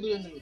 dulan lagi.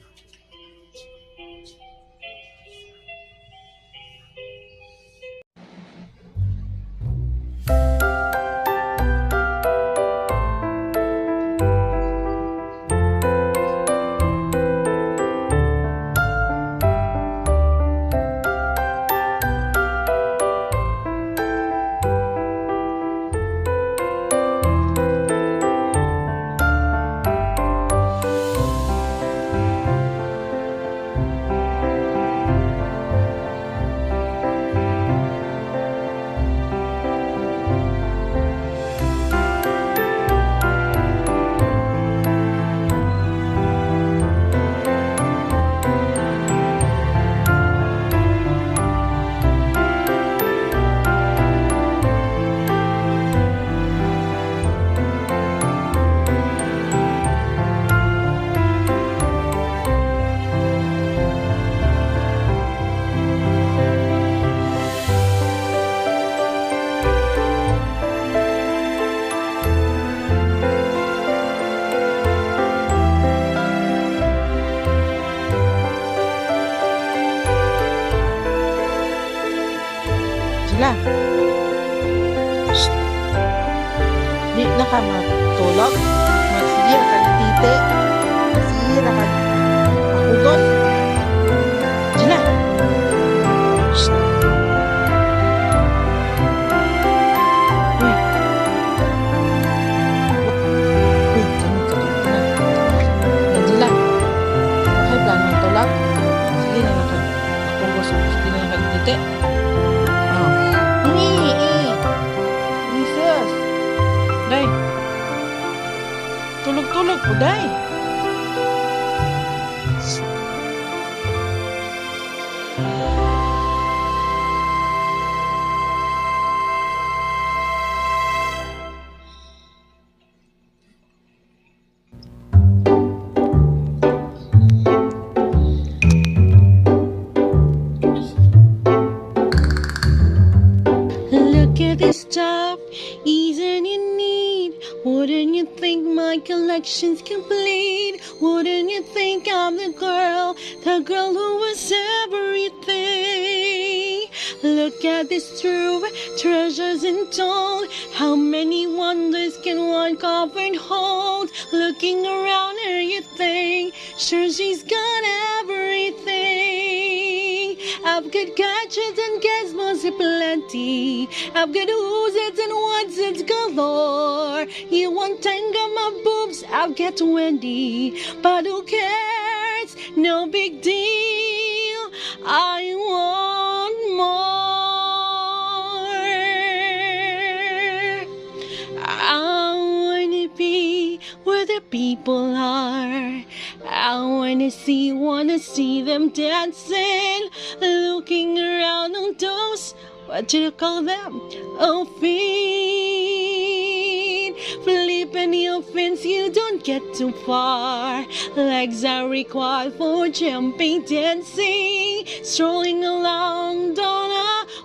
Sila. Shh. Di na ka matulog. Magsige ka tite. Magsige na ka mahugot. Sila. Shh. Uy. Uy, kami tulog na. Angela, bakit plano ang tulog? Sige na na ka. Pagpugos. Sige na na ka tite. Day. Tulog-tulog po, day. Look at this stuff, isn't it neat? Wouldn't you think my collection's complete? Wouldn't you think I'm the girl who was everything? Look at this trove, treasures untold. How many wonders can one cupboard hold? Looking around her, you think, sure she's got everything. I've got gadgets and gizmos aplenty. I've got oozes and oneses galore. You want 10 of my boobs, I'll get 20. But who cares? No big deal. I want more. I wanna be where the people are. I wanna see them dancing, looking around on those, what do you call them? Oh, feet. Flipping your fins, you don't get too far. Legs are required for jumping, dancing, strolling along down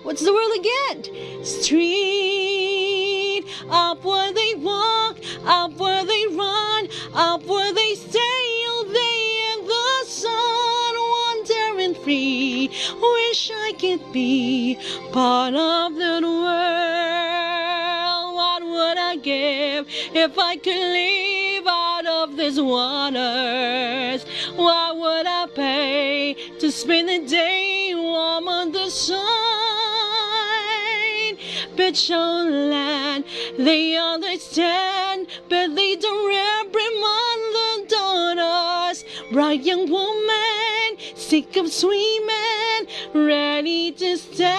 what's the word again? Street. Up where they walk, up where they run, up where they stay all day in the sun, wandering free. Wish I could be part of that world. What would I give if I could live out of these waters? What would I pay to spend the day warm on the sun? Bitch on land, they understand, but they don't reprimand the daughters. Bright young woman, sick of swimming, ready to stand.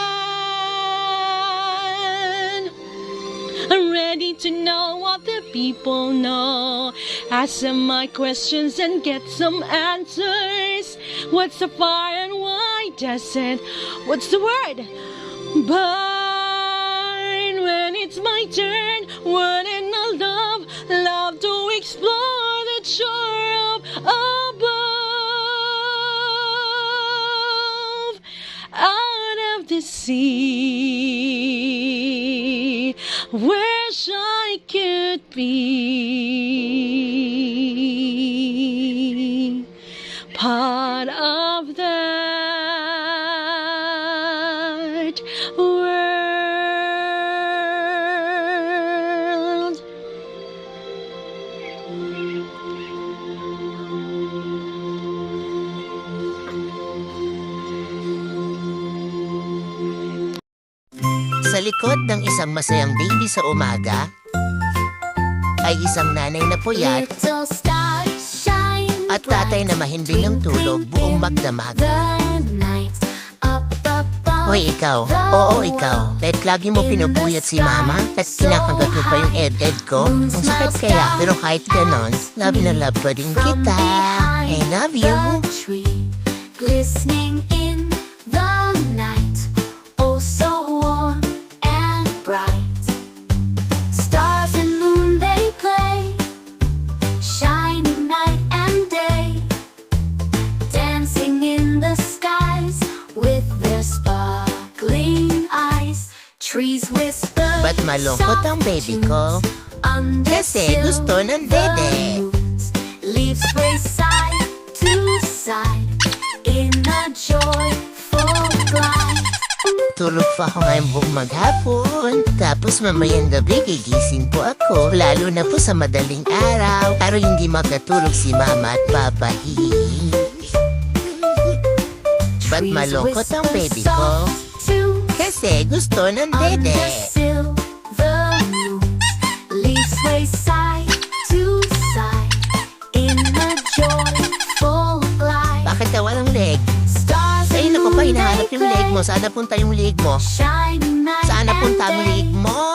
I'm ready to know what the people know. Ask them my questions and get some answers. What's the fire and why does it? What's the word? Burn. When it's my turn, wouldn't I love to explore the shore of above, out of the sea. Wish I could be world. Sa likod ng isang masayang baby sa umaga, ay isang nanay na puyat Little stars shine at tatay na mahimbing ng tulog buong magdamag. the night up above. Hoy ikaw, oo ikaw, kahit lagi mo pinupuyat si mama at kinakagat mo pa yung ed-ed ko, ang sakit kaya, pero kahit ganon, love na love pa din kita. I love you. The tree glistening in the night, oh so warm and bright. Stars and moon they play, shining night and day, dancing in the skies with their sparkling eyes. Trees whisper Ba't malungkot ang baby ko? Kasi gusto ng dede. Leaves sway side to side in a joyful glide. Tulog pa ako ngayong buong maghapon. Tapos mamayang gabi gigising po ako. Lalo na po sa madaling araw. Para hindi makatulog si mama at papa. Ba't malungkot ang baby ko? Kasi gusto ng dede. Under silver moons, leaves sway side to side in a joyful glide. Bakit ka walang leg? Stars Ay, and naku pa, moon hinahanap they yung leg mo. play, Saan napunta yung leg mo? shining night Saan napunta and ang day, leg mo?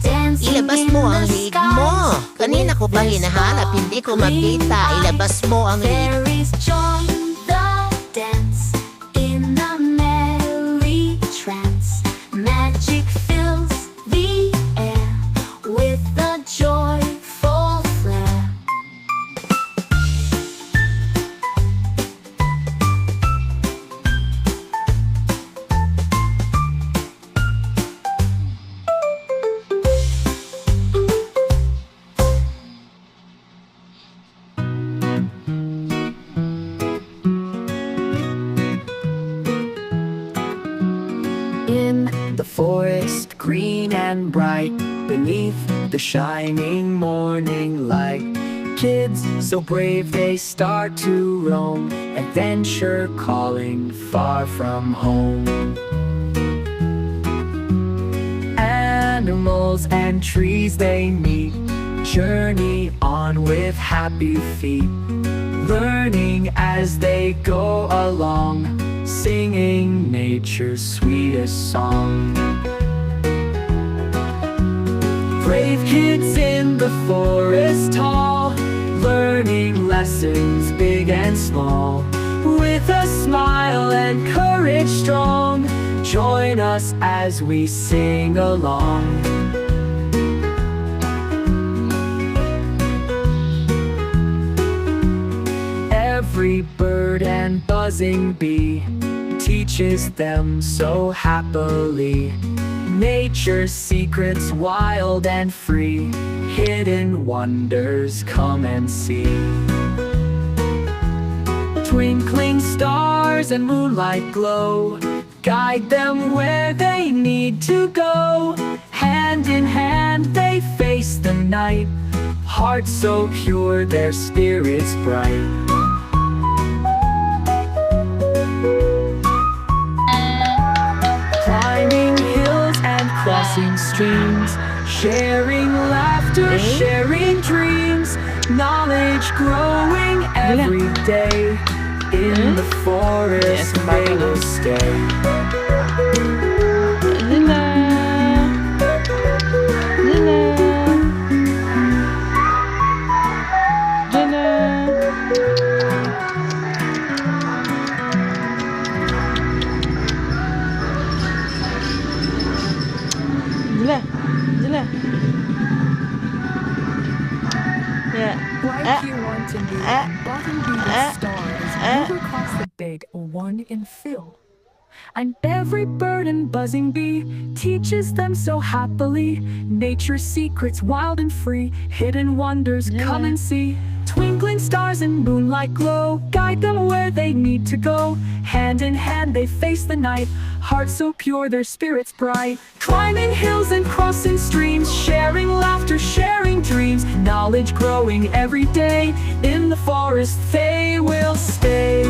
dancing Ilabas in mo the ang leg mo. skies Kanina ko pa with their hinahanap, hindi ko makita. Ilabas mo ang leg. Fairies join the dance in a merry trance. Magic fills the air with a joyful flare. In the forest, green and bright, beneath the shining morning light, kids so brave they start to roam, adventure calling far from home. Animals and trees they meet, journey on with happy feet, learning as they go along, singing nature's sweetest song. Brave kids in the forest tall, learning lessons big and small, with a smile and courage strong, join us as we sing along. Every bird and buzzing bee teaches them so happily, nature's secrets wild and free, hidden wonders come and see. Twinkling stars and moonlight glow, guide them where they need to go. Hand in hand they face the night, hearts so pure their spirits bright. Climbing hills and crossing streams, sharing laughter, sharing dreams, knowledge growing every day. In the forest they will stay. Lila. Lila. Yeah. Like you want to be, bottom be the stars, move across the big one in fill. And every bird and buzzing bee teaches them so happily, nature's secrets wild and free, hidden wonders come and see. Twinkling stars and moonlight glow, guide them where they need to go. Hand in hand they face the night, hearts so pure, their spirits bright. Climbing hills and crossing streams, sharing laughter, sharing dreams. Knowledge growing every day, in the forest they will stay.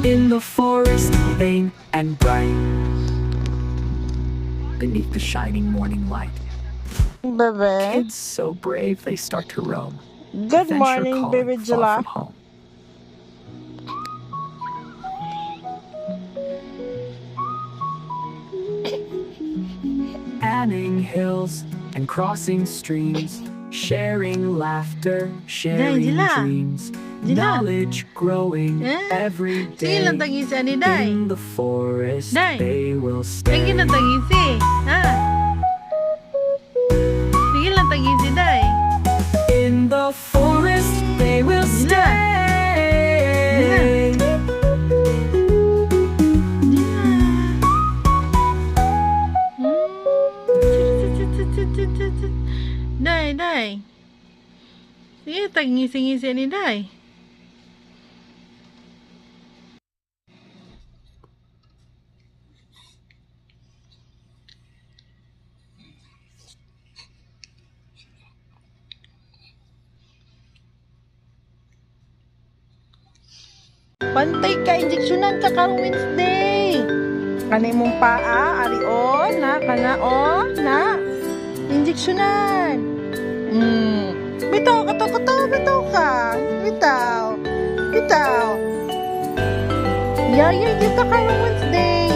In the forest, vain and bright, beneath the shining morning light. Bebe. Kids so brave they start to roam. Good Adventure morning, calling baby far Jula. from home. Panning hills and crossing streams, sharing laughter, sharing Jila. dreams. Jila. Knowledge growing Eh? every Sige day. lang tangisi ni Day. In the forest Day. they will Sige stay. lang tangisi. Ha? Sige lang tangisi, Day. In the forest they will Jila. stay. Day, Day. Sige, tangisi-ngisi ni Day. Pantay ka, injeksyonan ka karong Wednesday. Kanay mong paa, ari o, na, kana o, na. Injeksyonan. Bitaw, bitaw ka. Bitaw. Bitaw. Yaya, yun ka karong Wednesday.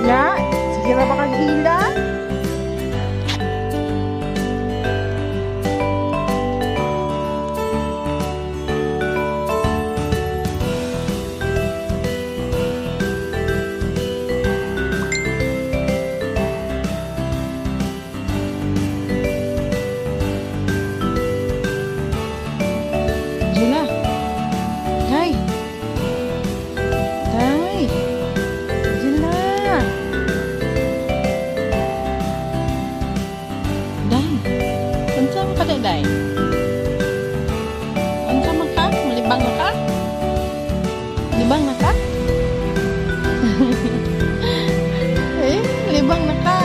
Na, sige ra ba kang hila? Jula. Day. Day. Jula. Day. Unsa man ka, Day? Unsa man ka? Malibang na ka? Libang na ka? Eh, libang na ka.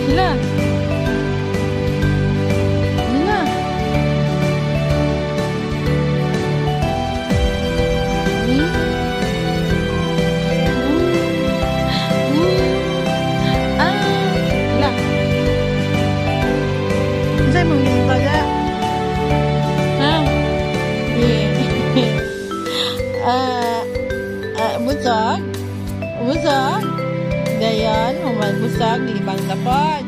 Jula. Jula. Saya mau minta aja. Hah? Busog? Busog? Gayon, human busog, libang dapat.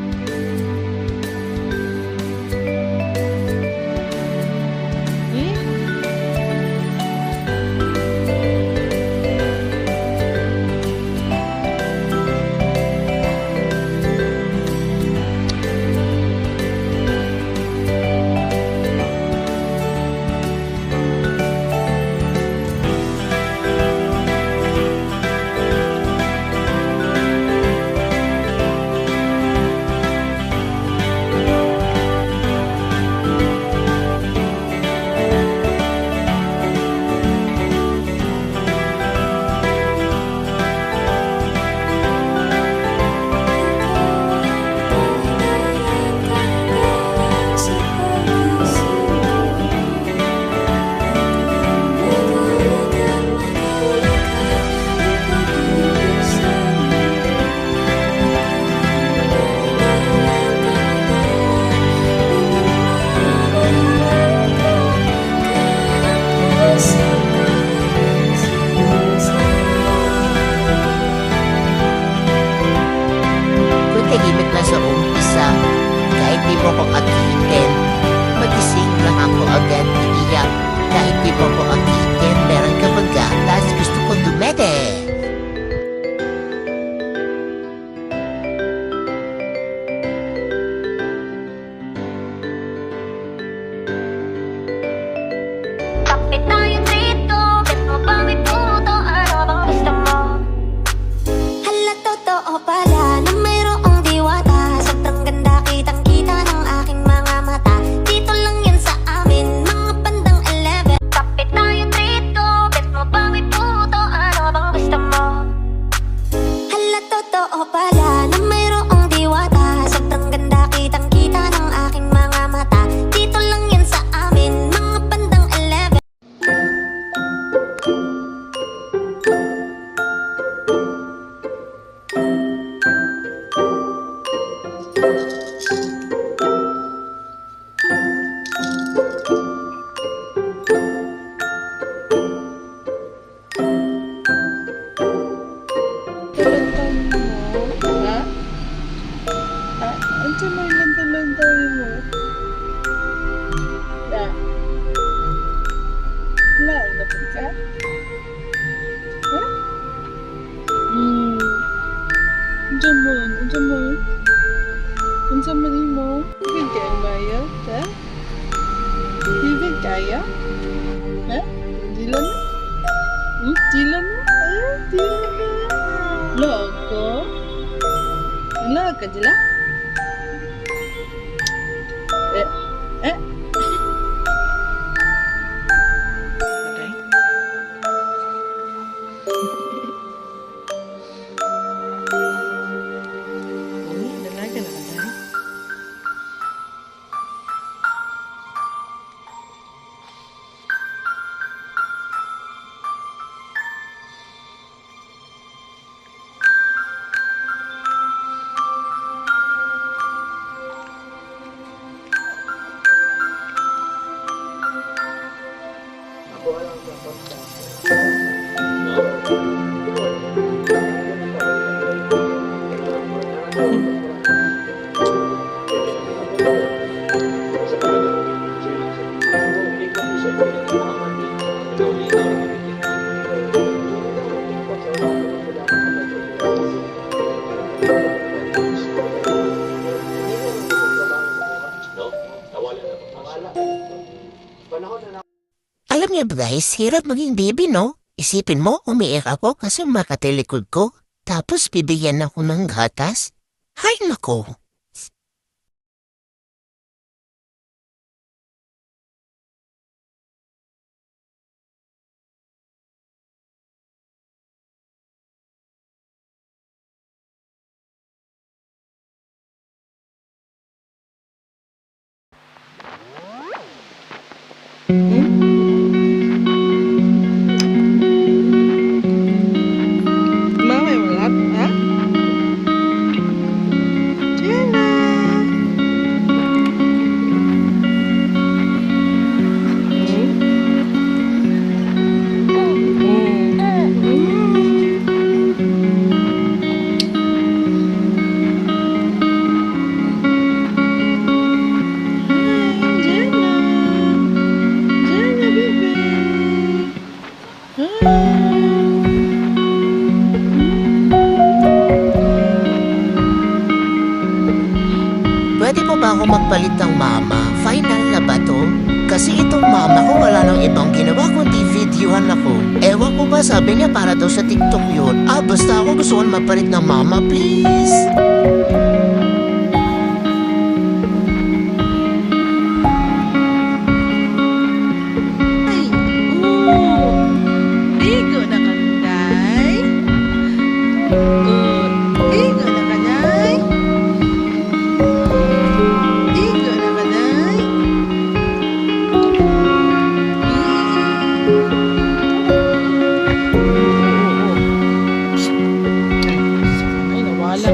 Unsa mo? Unsa man mo? Ibig kaya Maya, ha? Ibig kaya? Ha? Dila na? Dila na? Dila na? Logo? Logo ka dila? Eh? Dalaga na ba? Alam niyo ba guys, hirap maging baby, no? Isipin mo, umiiyak ako kasi makatilikod ko. Tapos bibigyan ako ng gatas? Hay nako! Mama yung lahat, ha? Jenna! Pwede po ba ako magpalit ng mama? Final na ba to? Kasi itong mama ko wala nang ibang ginawa kundi videohan ako. Ewan ko ba sabi niya para daw sa TikTok yun. Basta ako gusto kong magpalit ng mama, please. Ligo na ka, Day. Ligo na ka, Day. Ligo na ka, Day. Ay, nawala.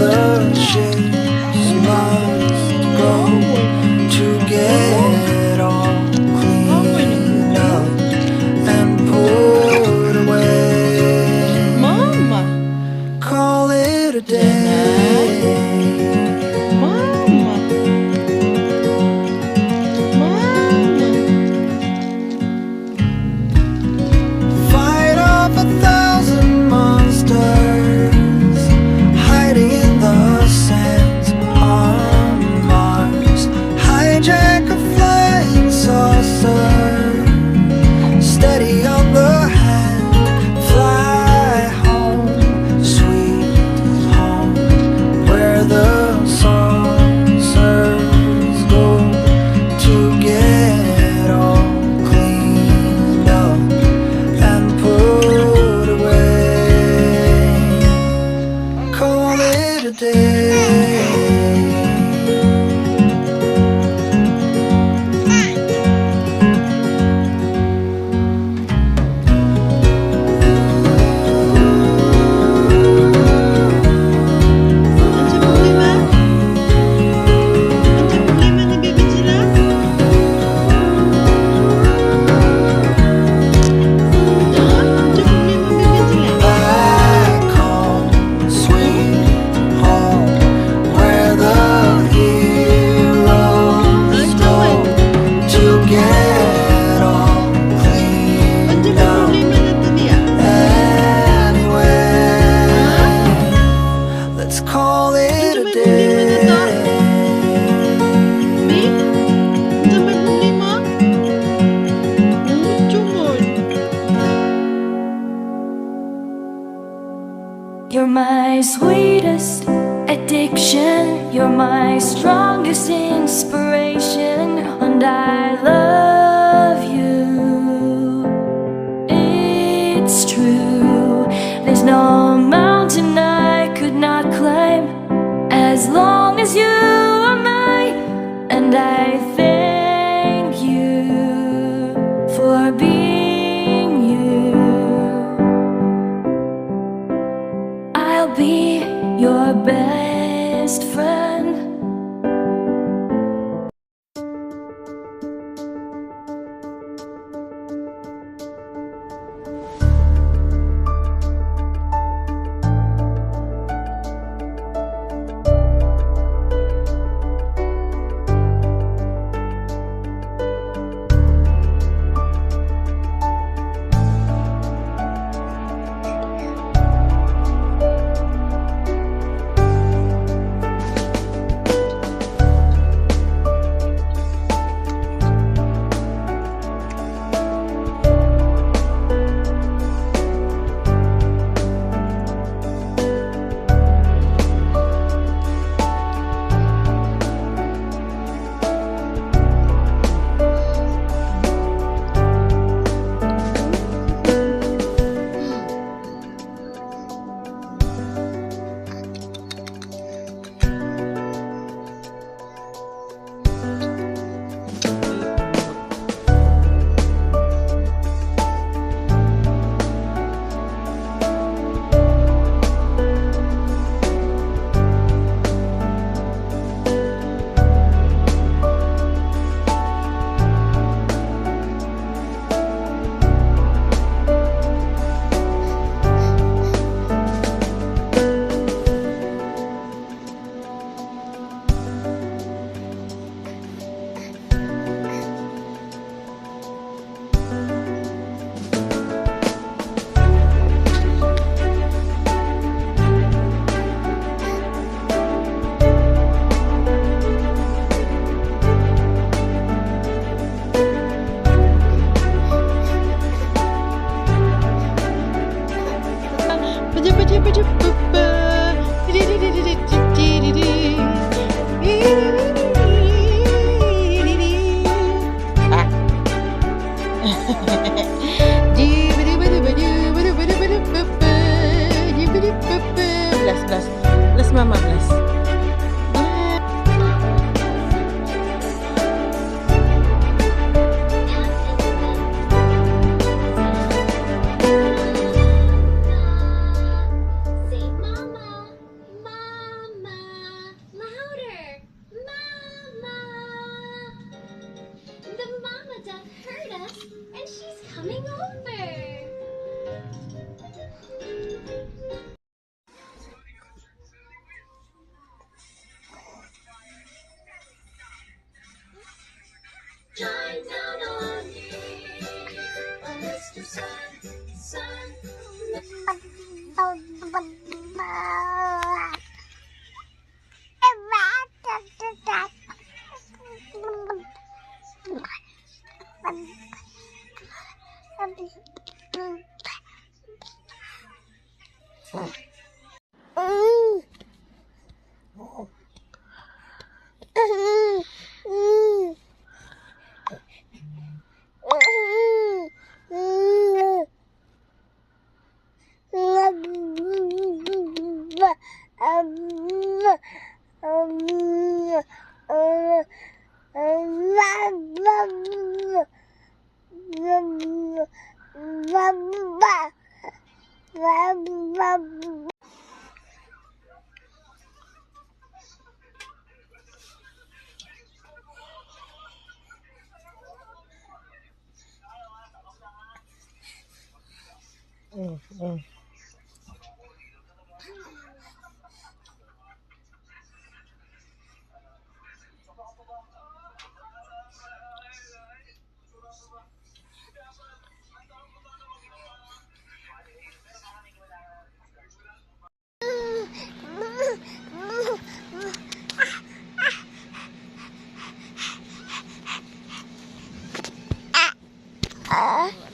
the ships must go to get all cleaned up and put away. Mama! Call it a day. Mama! Mama! Fight off 1,000 monsters hiding in the sands on Mars. Hijack a flying saucer, steady on the hand. Fly home, sweet home, where the saucers go to get all cleaned up and put away. Call it a day. Anong problema? Anong problema ni Baby Jila? Anong problema Baby Jila? Back home, sweet home, where the heroes go to get all Anong cleaned up. problema na to niya? Anyway, let's call it a day. Babe? Anong problema? Mucho more. You're my sweetest addiction. You're my strongest inspiration. And I love you. It's true. There's no mountain I could not climb as long as you are mine. And I thank you for being you. I'll be your best friend.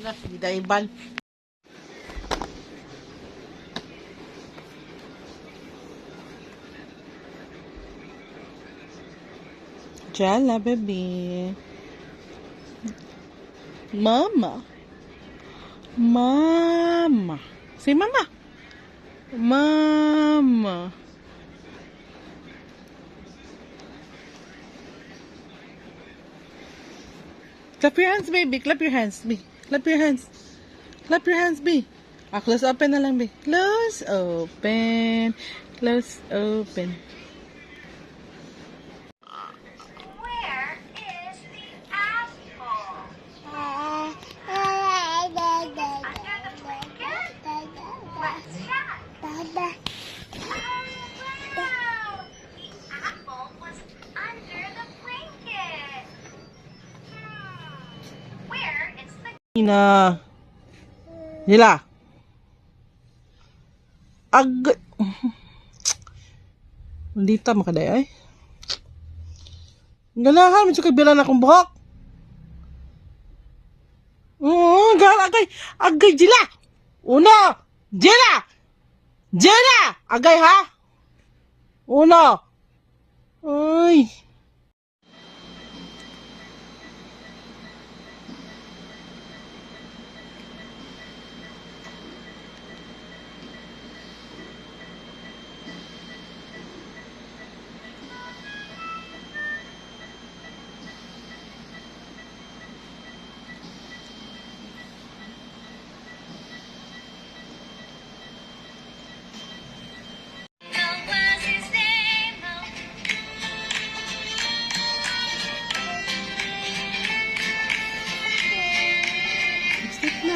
Wala, hindi tayo ibal. Jala, baby. Mama. Mama. Say mama. Mama. Clap your hands, baby. Clap your hands, baby. Clap your hands. Clap your hands, baby. Ah, close open na lang, baby. Close open. Close open. Where is the apple? Under the blanket? Let's check. Oh, wow. The apple was under the blanket. Where is the Ina. Nila. Agad. Hindi ta makaday ay. Ganahan mo sa kabila na akong buhok. Agay. Agay, Jila. Uno. Jila. Jila. Agay, ha? Uno. Ay. Stop na.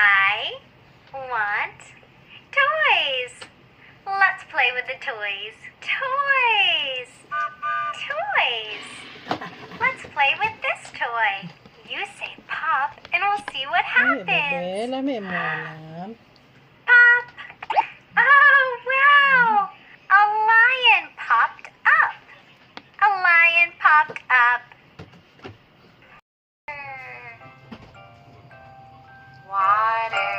I want toys. Let's play with the toys. Toys. Toys. Let's play with this toy. You say pop and we'll see what happens. Lami mo lang. Pop. Oh, wow. A lion popped up. A lion popped up. Water.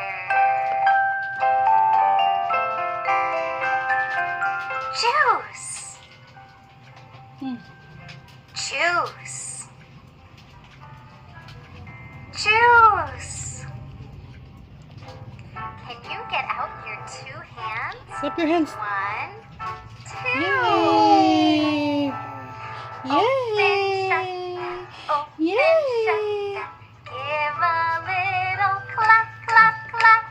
Juice. Juice. Juice. Can you get out your two hands? Clap your hands. 1, 2. Yay! Open, shut Yay! them. Open, Yay! shut them. Give a little clap, clap, clap.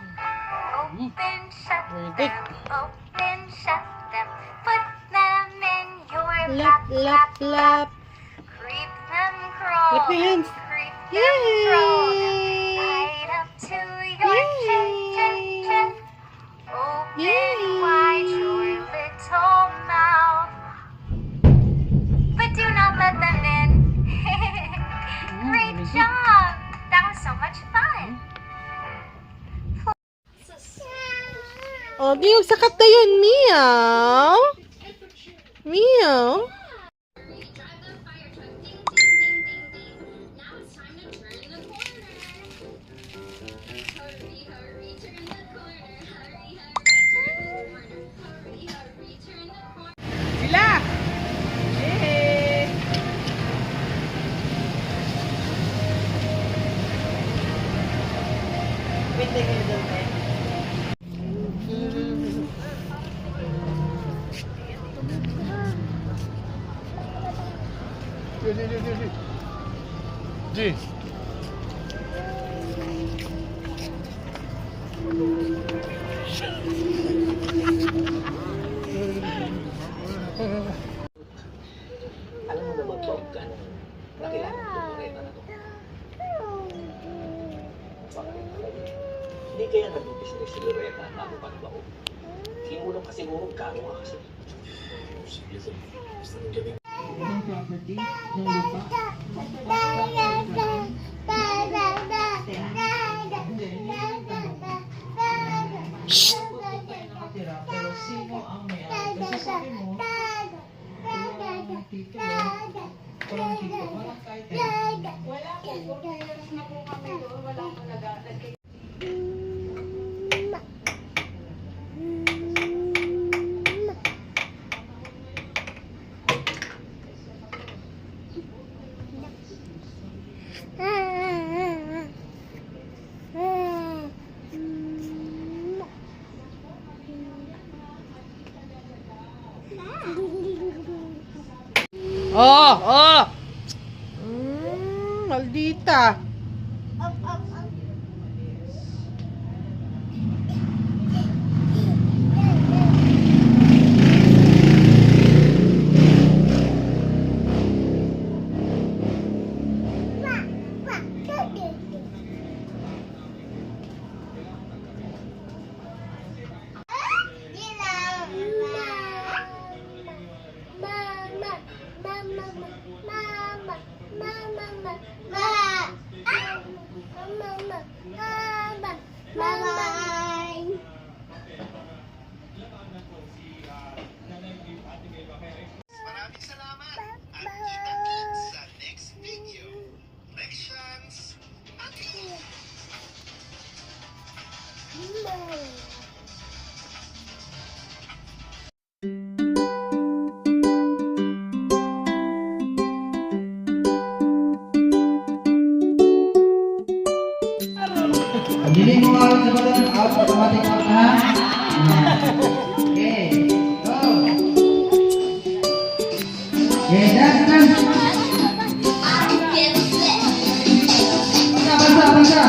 Open, shut Very good. them. Open, shut them. Put them in your Lap, lap, lap, lap. Creep them, crawl. Clap your hands. Creep them, crawl. Yay! Right up to your chin, chin, chin. Open Yay! wide your little mouth. But do not let them in. Great very good. job. That was so much fun. Oh, di yung sakat na yun, meow. Meow. G. Alam mo na ba, Bob, kung nakilala mo itong Loretta na to? Hindi kaya nag-business si Loretta bago pa ba ako? Sinulang ka siguro, kano ka kasi. Sige, basta ng gabi. Ang property, ng lupa. Nakatira, pero sino ang may-ari? Kasi sabi mo, walang tito, walang tito, walang title. Wala po, 4 years na po kami doon, wala po nag-aalagay. Oh, oh! Maldita! Maraming salamat at kita-kits sa next video. Lections akin! Hindi mo alam sa bata, out, automatic out ha? Okay, go! Okay, dance, dance! Basa!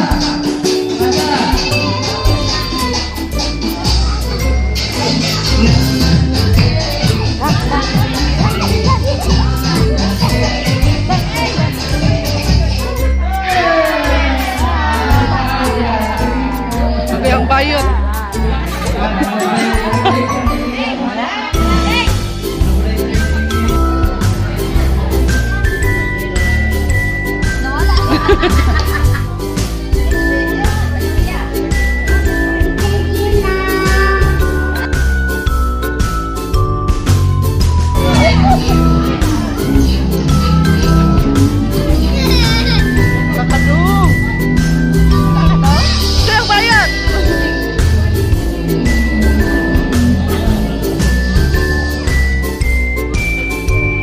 Sabi ang bayot. Kakadung! Ito yung bayot!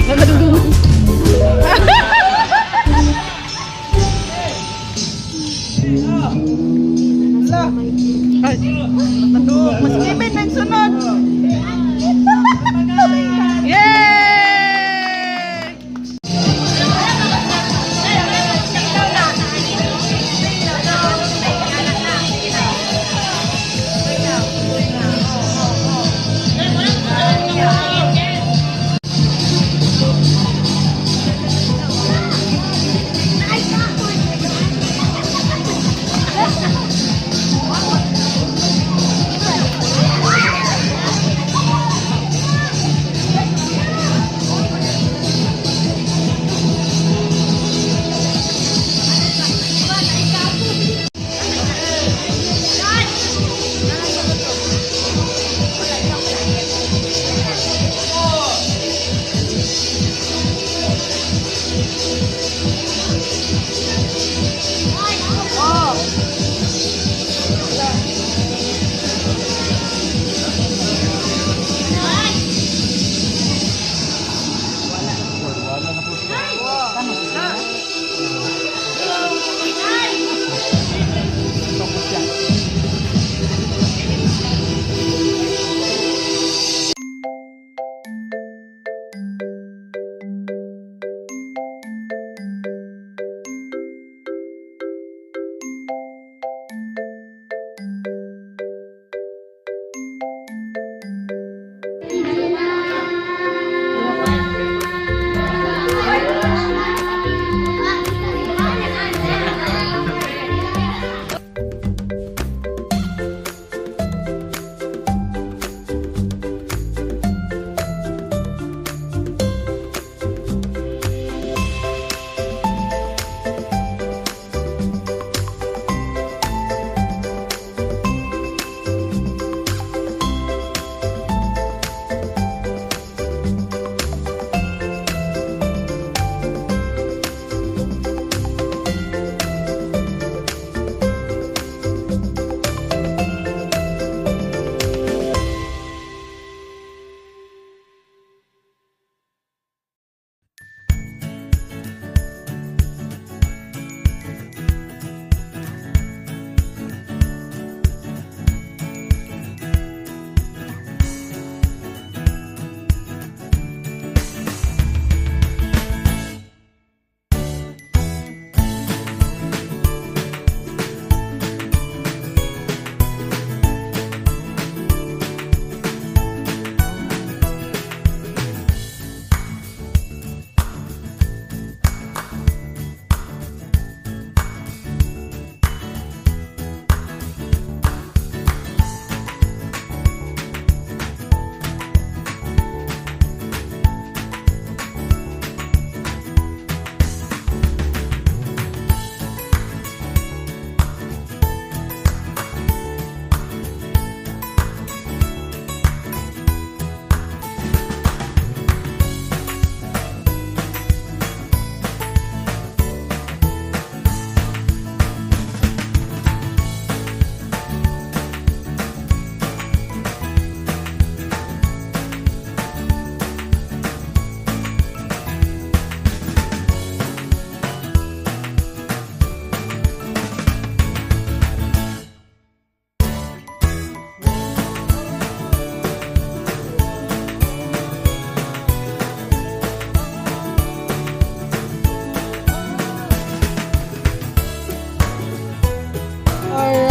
Kakadung!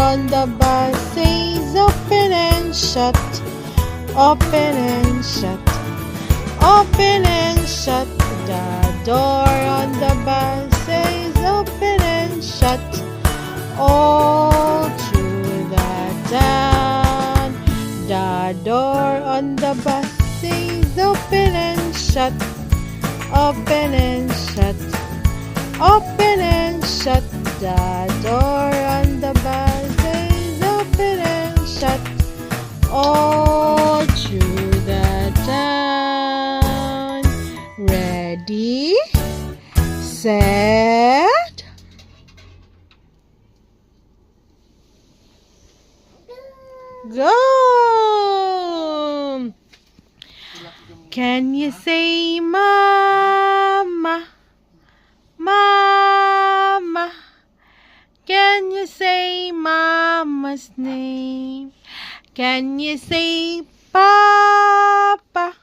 on the bus says open and shut. Open and shut. Open and shut. The door on the bus says open and shut. All through the town. The door on the bus says open and shut. Open and shut. Open and shut. The door on the bus says open and shut. All through the town. Ready, set, go! Can you say mama? Mama. Can you say mama's name? Can you say papa?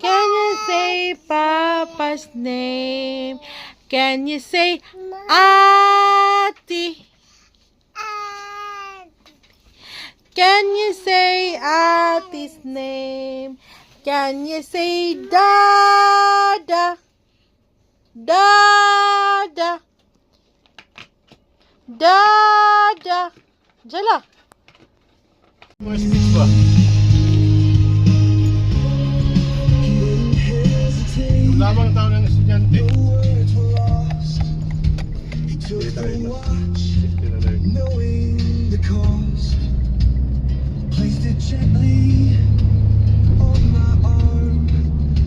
Can you say papa's name? Can you say ate? Can you say ate's name? Can you say dada? Dada. Dada. Jala. Yung lamang taon ng estudyante. Knowing the cost, placed it gently on my arm,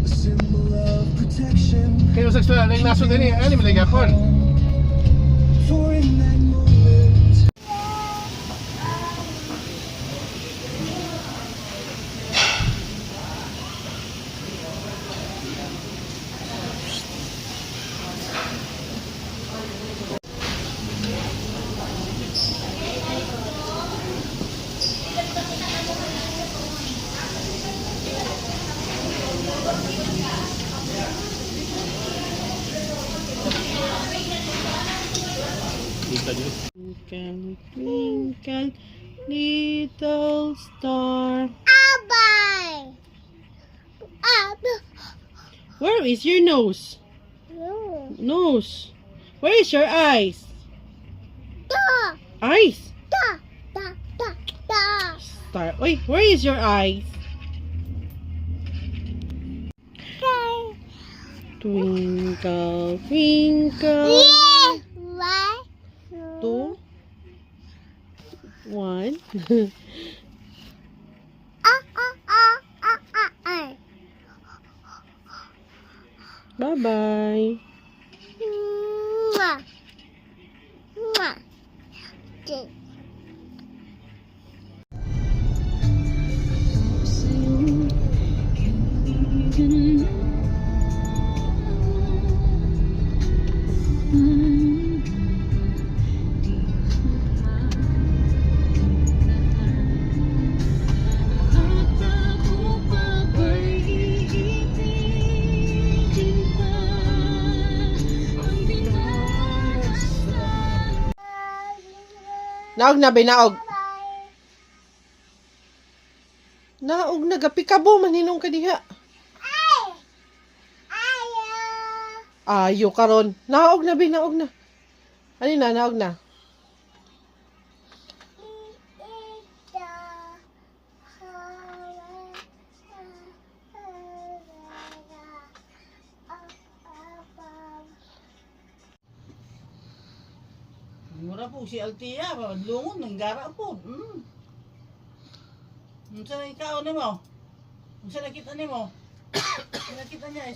a symbol of protection. Kaya sa eskwela, nang naso din eh, ano malagay ako? For in that moment, Twinkle, twinkle, little star. Where is your nose? Nose. Where is your eyes? Eyes. Star. Wait, where is your eyes? Twinkle, twinkle. 2, 1. Bye-bye. Naog na, naog. Naog na, gapikabo, maninong ka diha. Ayo karon. Naog na, naog na. Ano na, naog na. Mura po si Altia, lungon ng gara po. Unsa na ikaw nimo? Unsa nakita nimo? Nakita niya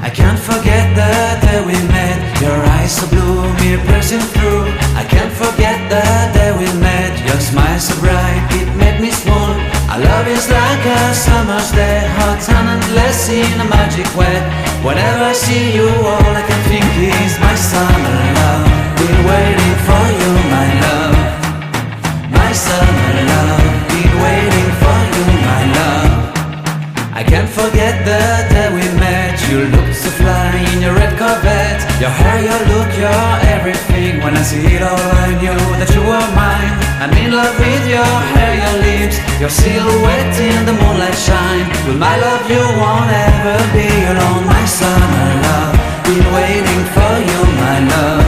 I can't forget the day we met. Your eyes so blue, me pressing through. I can't forget the day we met. Your smile so bright, it made me swoon. Our love is like a summer's day, hot and endless in a magic way. Whenever I see you, all I can think is my summer love. Been waiting for Your silhouette in the moonlight shine. With my love you won't ever be alone. My summer love, been waiting for you, my love.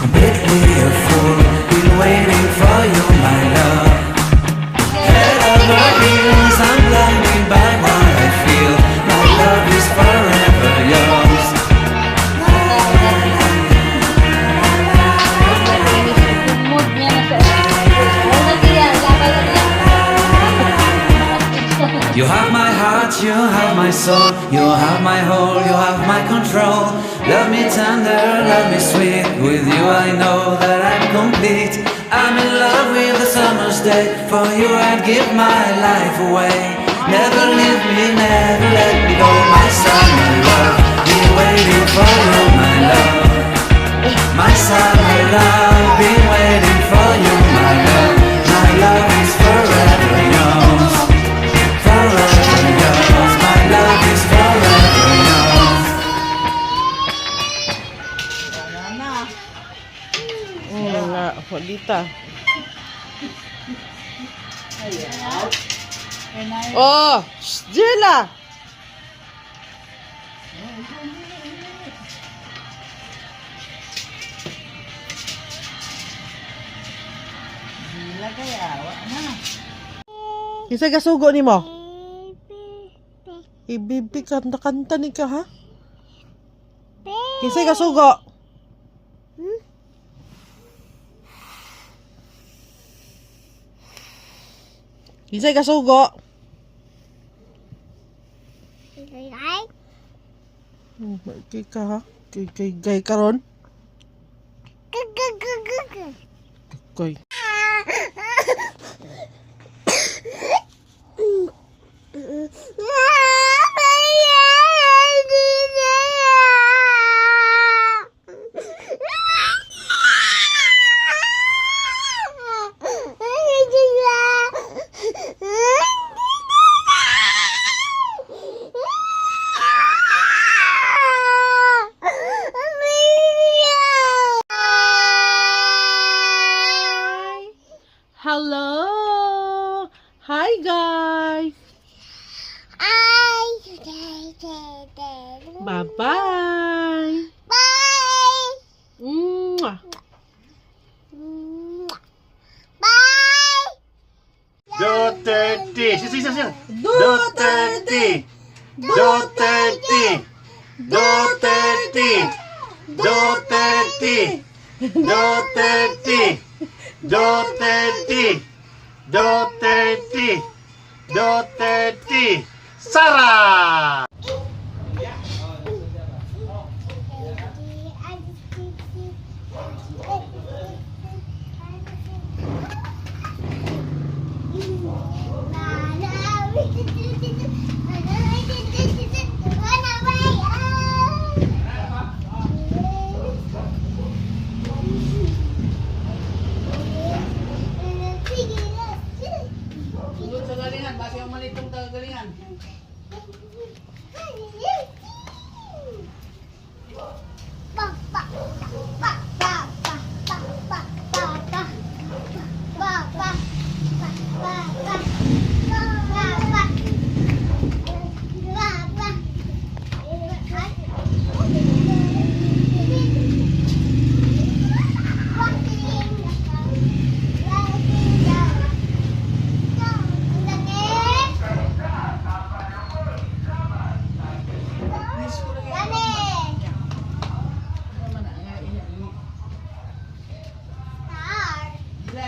Completely a fool, been waiting for you, my love. Head over heels, I'm blinded by what I feel. My love is forever yours. You have my heart, you have my soul, you have my whole, you have my control. Love me tender, love me sweet. With you I know that I'm complete. I'm in love with the summer's day. For you I'd give my life away. Never leave me, never let me go. My summer love, been waiting for you, my love. My summer love, been waiting for you, my love. My love is forever yours. Forever yours, my love is forever yours. Nga, walita. Oh, shh, Jela! Kisay kasugo ni mo? Ibibi kanta ni ka, ha? Kisay kasugo? Kisay kasugo? Kay ka, ha? Kay gay karon? Kay. Hello! Hi, guys! Bye-bye! Bye! Mwah! Bye! Duterte! Siya! Duterte! Duterte! Duterte! Duterte! Duterte! Duterte! Duterte! Duterte! Sara! Tulog sa galingan, base ang malitong galingan.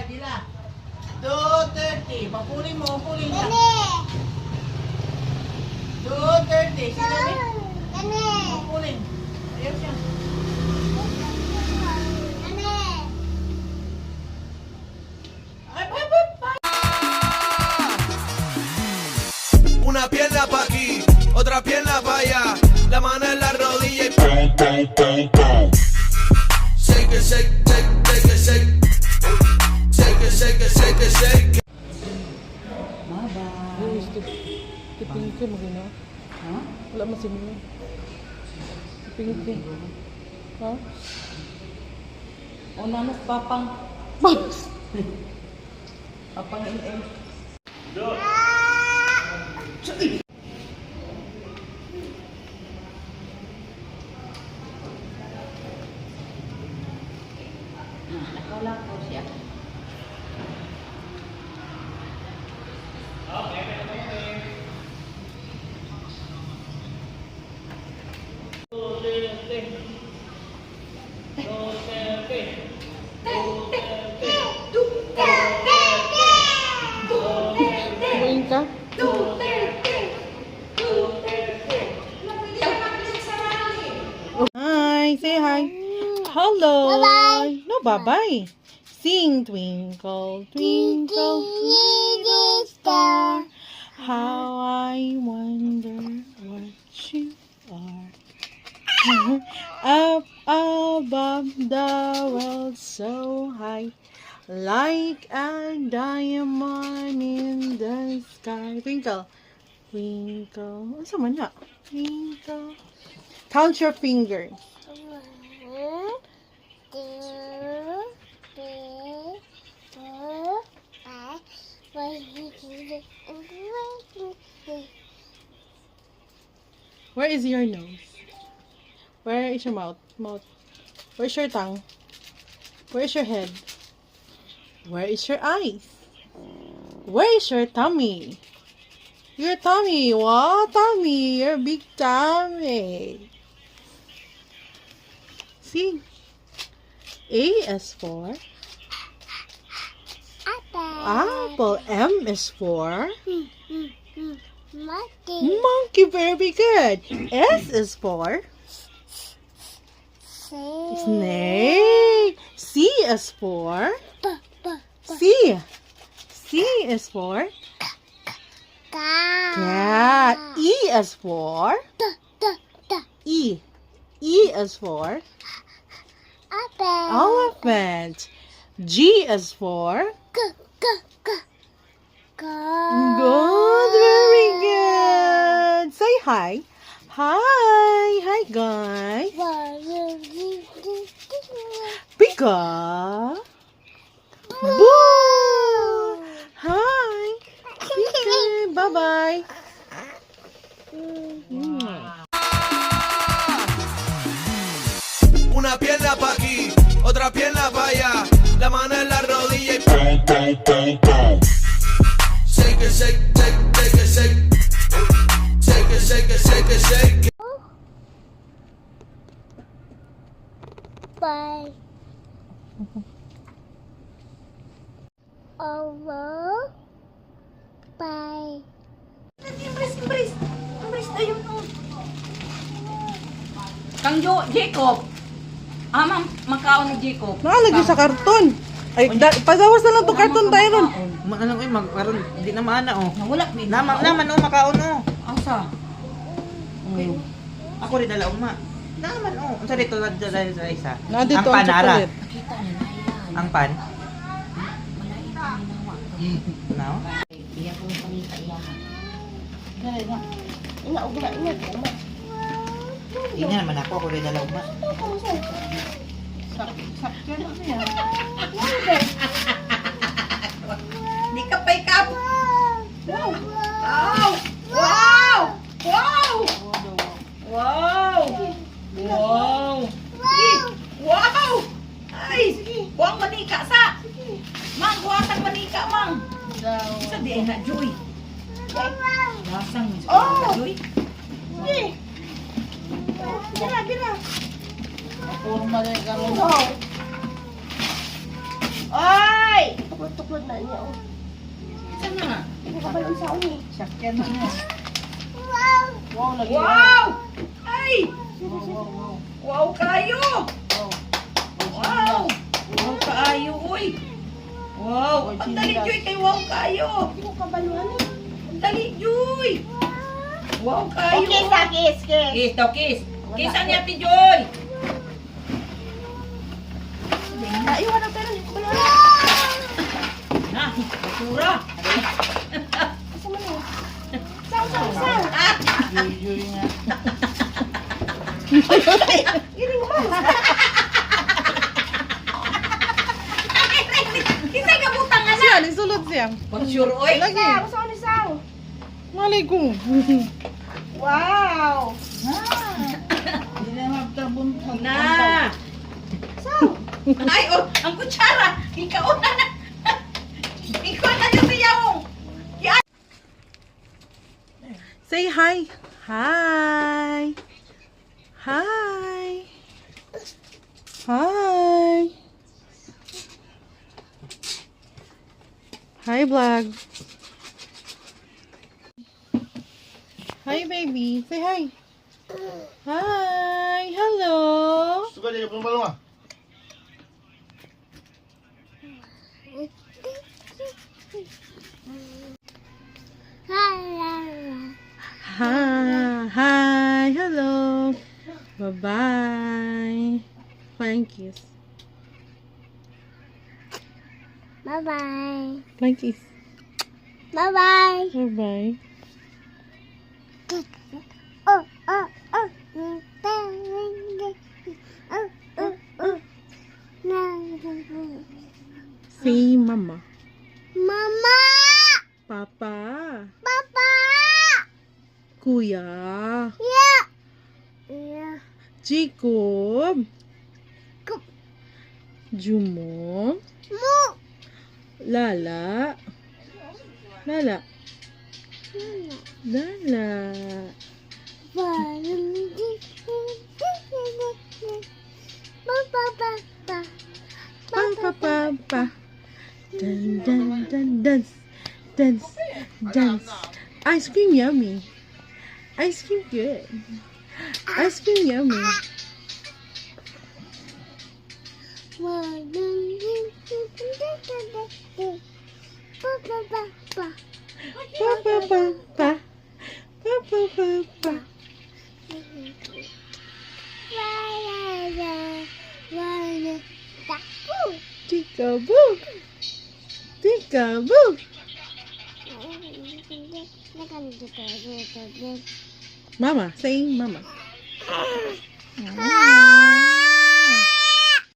Dila. Duterte. Papunin mo, pulin ka. Duterte. Sila ni? Pulin. Ayaw siya. Una pierna pa' aquí, otra pierna pa' allá, la mano en la rodilla y pum, pum, pum, pum. Shake it, shake, shake, shake it, shake. Shake it, shake it, shake it, shake it. Tiping ko magina. Ha? Wala masin mo. Tiping ko. Ha? O nanas papang. Papang in. Buhin ka? Hi, say hi. Hello. Bye-bye. No, bye-bye. Sing twinkle, twinkle, little star. How I wonder what you are. Up above the world so high, like a diamond in the sky. Twinkle, twinkle. Ano sa manya? Twinkle. Count your fingers. 1, 2, 3, 4, 5, 6, 7, 8. Where is your nose? Where is your mouth? Where's your tongue? Where's your head? Where is your eyes? Where is your tummy? Your tummy. Wow, tummy. Your big tummy. See? A is for apple. M is for monkey. Very good. S is for snake. C is for C. C is for cat. E is for E. E is for elephant. G is for good. Very good. Say hi. Hi. Hi, guys. Pika. Boo. Hi. Okay, bye-bye. Una pierna pa' aquí, otra pierna pa' allá, la mano en la rodilla y pum, pum, pum, pum. Shake it, shake, shake, shake it, shake. Shake it, shake it, shake it, shake it. Bye. Over. Bye. Kang Jacob. Ma'am, makaon ni Jacob. Nakalagay sa karton. Ay, padawas na lang to karton tayo nun. Ano ko magkaroon, hindi na maana oh. Nawala mi. Naman o, makaon o. Asa? Ako rin dala uma. Naman o. Ang sarito na dala sa isa. Nandito Ang ang panara. chocolate. Nakita niya na yan. Ang pan. Malain na minawa. Now? Iya ko yung panita iya. Dali na. Tingnan naman ako rin dala uma. Sakyan na yan. Hindi ka pa ikap. Wow! Wow! Wow! Wow! Wow! Wow! Wow! Ay! Buwang manika sa! Mang, buwatang manika, mang! Isa di ay na, Joy. Lasang ni Joy. Sige! Bira! Forma na yung karoon. Oy! Tuklod na niya. Isa na. Hindi ka balon sa uni. Sakyan na niya. Wow! Lagi. Wow! Ay! Wow. Wow kayo! Wow! Wow kayo, uy! Wow! Ang dali, Joy, kay wow kayo! Hindi mo kabaluan eh. Ang dali, Joy! Wow kayo! Kiss. Kiss daw, kiss! Kissan niya, Ate Joy! Naiwan ang pera. Hindi ko kabaluan. Na, basura! Asa mo na? Saan? Ah! Joy nga. Iring mo. Kisay ka butang nga na! Siya, nisulod siya. Pag sure, oy! Lagi. Saan? Malay ko. Wow! Hindi na magtabuntag. Na! Ay, oh, ang kutsara! Ikaw na na! Ikaw na yung tiyawong! Say hi. Hi. Hi. Hi. Hi, vlog. Hi, baby. Say hi. Hi. Hello. Suka dia ke balong ah? Hi. Hi. Hello. Bye-bye. Flying kiss. Bye-bye. Flying kiss. Bye-bye. Bye-bye. Oh, oh, oh. Say mama. Mama! Papa. Papa! Kuya. Yeah! Yeah. Jacob. Kup. Jumo. Mo! Lala. Lala. Lala. Pa pa pa. Dun dun dun dance. Dance. Dance. Ice cream yummy. Ice cream good. Ice cream yummy. Pa pa pa pa. Pa pa pa pa. Peekaboo. Peekaboo. Mama, say mama. Hi!